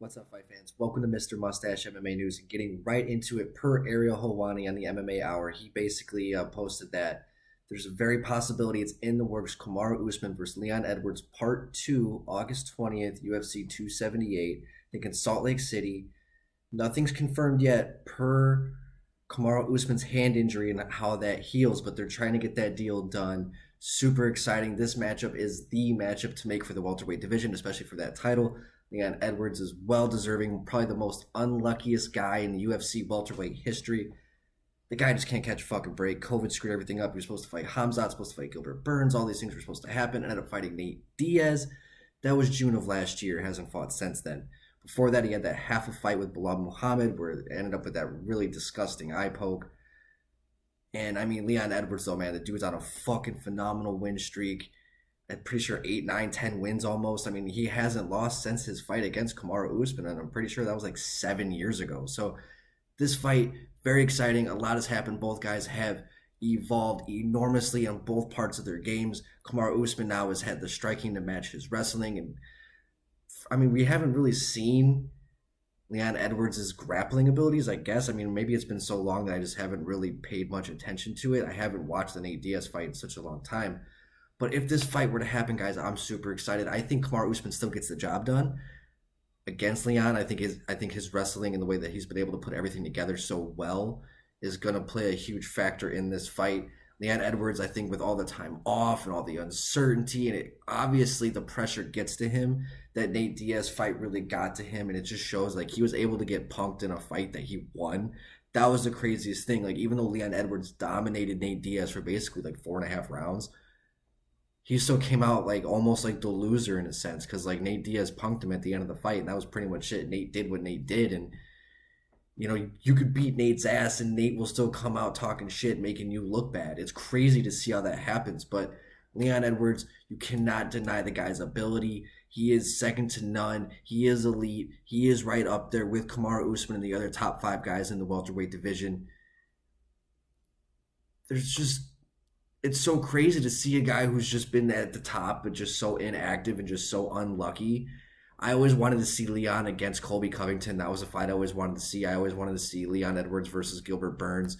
What's up, fight fans? Welcome to Mr. Mustache MMA News and getting right into it. Per Ariel Helwani on the MMA Hour, he basically posted that there's a very possibility it's in the works. Kamaru Usman versus Leon Edwards, Part 2, August 20th, UFC 278. I think in Salt Lake City. Nothing's confirmed yet per Kamaru Usman's hand injury and how that heals, but they're trying to get that deal done. Super exciting. This matchup is the matchup to make for the welterweight division, especially for that title. Leon Edwards is well deserving, probably the most unluckiest guy in the UFC welterweight history. The guy just can't catch a fucking break. COVID screwed everything up. He was supposed to fight Hamzat, supposed to fight Gilbert Burns. All these things were supposed to happen. Ended up fighting Nate Diaz. That was June of last year. Hasn't fought since then. Before that, he had that half a fight with Bilal Muhammad where it ended up with that really disgusting eye poke. And I mean, Leon Edwards, though, man, the dude's on a fucking phenomenal win streak. I'm pretty sure 8, 9, 10 wins almost. I mean, he hasn't lost since his fight against Kamaru Usman, and I'm pretty sure that was like 7 years ago. So this fight, very exciting. A lot has happened. Both guys have evolved enormously on both parts of their games. Kamaru Usman now has had the striking to match his wrestling. And I mean, we haven't really seen Leon Edwards' grappling abilities, I guess. I mean, maybe it's been so long that I just haven't really paid much attention to it. I haven't watched the Nate Diaz fight in such a long time. But if this fight were to happen, guys, I'm super excited. I think Kamaru Usman still gets the job done against Leon. I think his wrestling and the way that he's been able to put everything together so well is going to play a huge factor in this fight. Leon Edwards, I think, with all the time off and all the uncertainty, and obviously the pressure gets to him. That Nate Diaz fight really got to him, and it just shows like he was able to get punked in a fight that he won. That was the craziest thing. Like, even though Leon Edwards dominated Nate Diaz for basically like 4.5 rounds, he still came out like almost like the loser in a sense, because like Nate Diaz punked him at the end of the fight, and that was pretty much it. Nate did what Nate did, and you know, you could beat Nate's ass and Nate will still come out talking shit, making you look bad. It's crazy to see how that happens, but Leon Edwards, you cannot deny the guy's ability. He is second to none. He is elite. He is right up there with Kamaru Usman and the other top 5 guys in the welterweight division. It's so crazy to see a guy who's just been at the top but just so inactive and just so unlucky. I always wanted to see Leon against Colby Covington. That was a fight I always wanted to see. I always wanted to see Leon Edwards versus Gilbert Burns.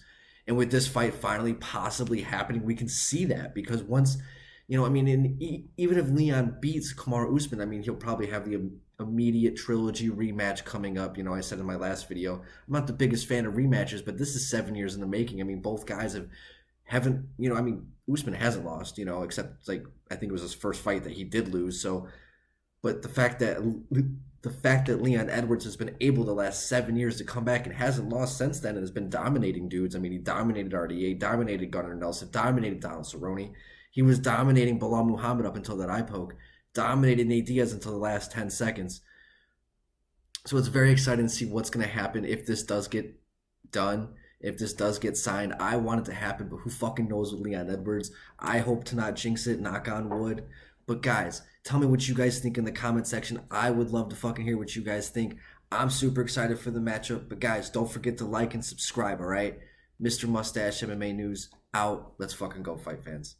And with this fight finally possibly happening, we can see that, because once, you know, I mean, even if Leon beats Kamaru Usman, I mean, he'll probably have the immediate trilogy rematch coming up. You know, I said in my last video, I'm not the biggest fan of rematches, but this is 7 years in the making. I mean, both guys haven't, you know, I mean, Usman hasn't lost, you know, except like I think it was his first fight that he did lose. So, but the fact that Leon Edwards has been able the last 7 years to come back and hasn't lost since then and has been dominating dudes. I mean, he dominated RDA, dominated Gunnar Nelson, dominated Donald Cerrone. He was dominating Bilal Muhammad up until that eye poke, dominated Nate Diaz until the last 10 seconds. So it's very exciting to see what's going to happen if this does get done. If this does get signed. I want it to happen, but who fucking knows with Leon Edwards? I hope to not jinx it, knock on wood. But guys, tell me what you guys think in the comment section. I would love to fucking hear what you guys think. I'm super excited for the matchup. But guys, don't forget to like and subscribe, all right? Mr. Mustache MMA News out. Let's fucking go, fight fans.